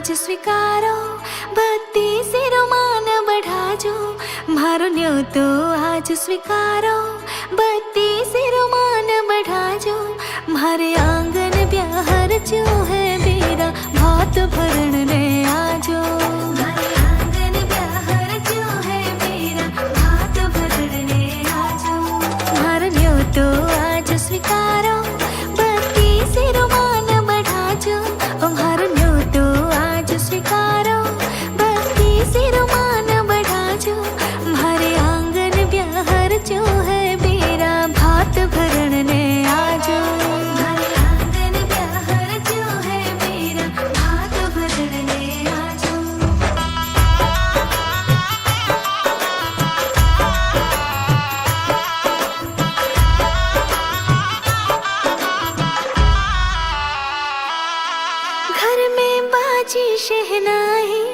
आज स्वीकारो, भक्ति सिरमान बढ़ाजो। मारो न्योतो आज स्वीकारो, भक्ति सिरमान बढ़ाजो। मारे आंगन ब्याहर जो है बेरा, भात भरण ने आजो। मारे आंगन ब्याहर जो है बेरा, भात भरण ने आजो। मारो न्योतो आज स्वीकारो, भक्ति सिरमान बढ़ाजो। मारो न्योतो आज स्वीकारो, भक्ति सिरमान बढ़ाजो। मारे आंगन ब्याहर जो है बेरा, भात भरण ने आजो। मारे आंगन ब्याहर जो है बेरा, भात भरण ने आजो। घर में बाजी शहनाई,